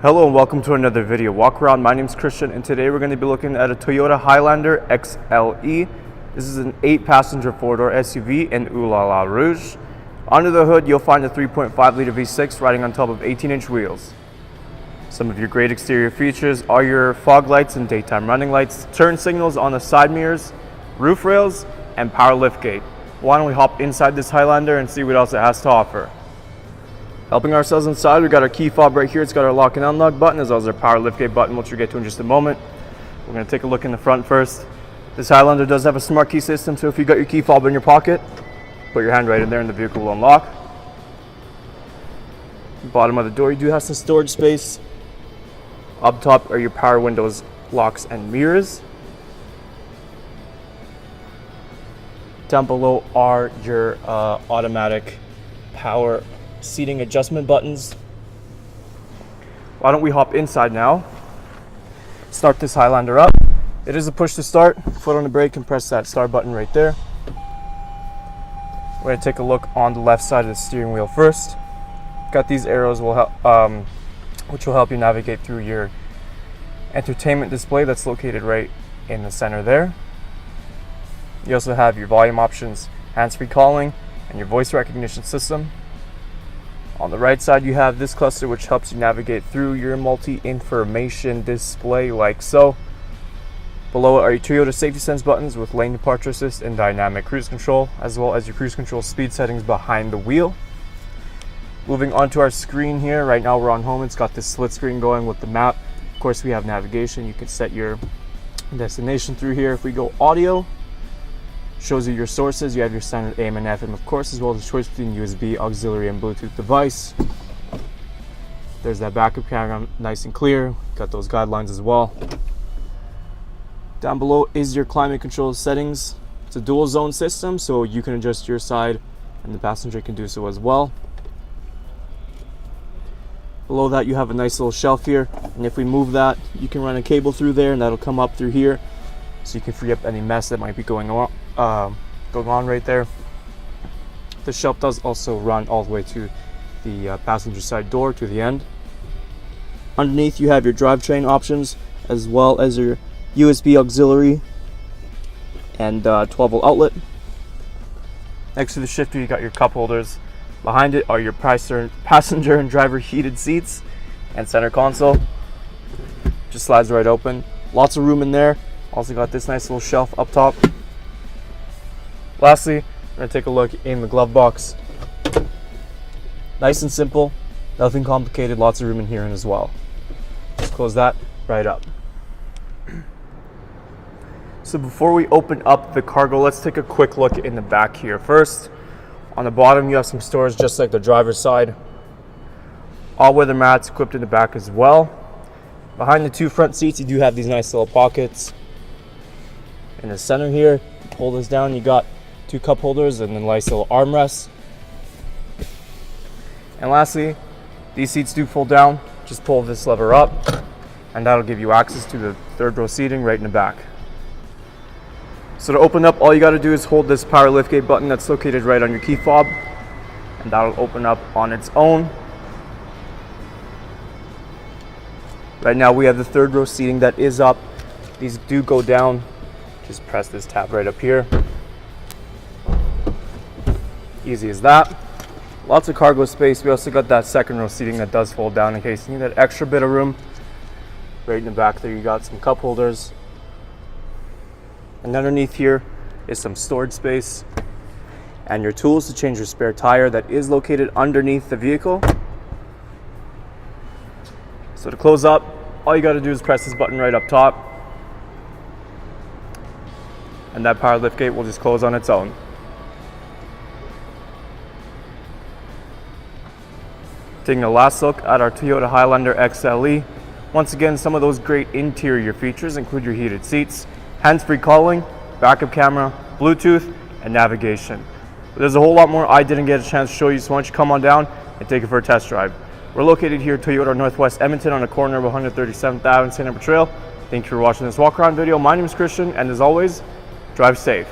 Hello and welcome to another video walk around. My name is Christian and today we're going to be looking at a Toyota Highlander XLE. This is an 8-passenger 4-door SUV in Ooh La La Rouge. Under the hood you'll find a 3.5-liter V6 riding on top of 18-inch wheels. Some of your great exterior features are your fog lights and daytime running lights, turn signals on the side mirrors, roof rails, and power liftgate. Why don't we hop inside this Highlander and see what else it has to offer. Helping ourselves inside, we got our key fob right here. It's got our lock and unlock button as well as our power liftgate button, which we'll get to in just a moment. We're going to take a look in the front first. This Highlander does have a smart key system, so if you got your key fob in your pocket, put your hand right in there and the vehicle will unlock. Bottom of the door, you do have some storage space. Up top are your power windows, locks, and mirrors. Down below are your automatic power seating adjustment buttons. Why don't we hop inside now? Start this Highlander up. It is a push to start. Foot on the brake and press that start button right there. We're going to take a look on the left side of the steering wheel first. Got these arrows which will help you navigate through your entertainment display that's located right in the center there. You also have your volume options, hands-free calling, and your voice recognition system. On the right side you have this cluster which helps you navigate through your multi-information display like so. Below it are your Toyota safety sense buttons with lane departure assist and dynamic cruise control, as well as your cruise control speed settings behind the wheel. Moving on to our screen here, right now we're on home. It's got this split screen going with the map. Of course we have navigation. You can set your destination through here. If we go audio, shows you your sources. You have your standard AM and FM, of course, as well as a choice between USB, auxiliary, and Bluetooth device. There's that backup camera, nice and clear. Got those guidelines as well. Down below is your climate control settings. It's a dual zone system, so you can adjust your side and the passenger can do so as well. Below that you have a nice little shelf here, and if we move that, you can run a cable through there and that'll come up through here, so you can free up any mess that might be going on right there. The shelf does also run all the way to the passenger side door to the end. Underneath you have your drivetrain options as well as your USB auxiliary and 12-volt outlet. Next to the shifter you got your cup holders. Behind it are your passenger and driver heated seats and center console. Just slides right open. Lots of room in there. Also got this nice little shelf up top. Lastly, we're going to take a look in the glove box. Nice and simple, nothing complicated, lots of room in here as well. Just close that right up. So before we open up the cargo, let's take a quick look in the back here. First, on the bottom you have some storage just like the driver's side. All-weather mats equipped in the back as well. Behind the two front seats you do have these nice little pockets. In the center here, pull this down, you got two cup holders and a nice little armrest. And lastly, these seats do fold down. Just pull this lever up and that'll give you access to the third row seating right in the back. So to open up, all you got to do is hold this power liftgate button that's located right on your key fob, and that'll open up on its own. Right now we have the third row seating that is up. These do go down. Just press this tab right up here. Easy as that. Lots of cargo space. We also got that second row seating that does fold down in case you need that extra bit of room. Right in the back there you got some cup holders. And underneath here is some storage space and your tools to change your spare tire that is located underneath the vehicle. So to close up, all you got to do is press this button right up top, and that power liftgate will just close on its own. Taking a last look at our Toyota Highlander XLE. Once again, some of those great interior features include your heated seats, hands-free calling, backup camera, Bluetooth, and navigation. But there's a whole lot more I didn't get a chance to show you, so why don't you come on down and take it for a test drive. We're located here at Toyota Northwest Edmonton on the corner of 137th Avenue and St.Albert Trail. Thank you for watching this walk around video. My name is Christian, and as always, drive safe.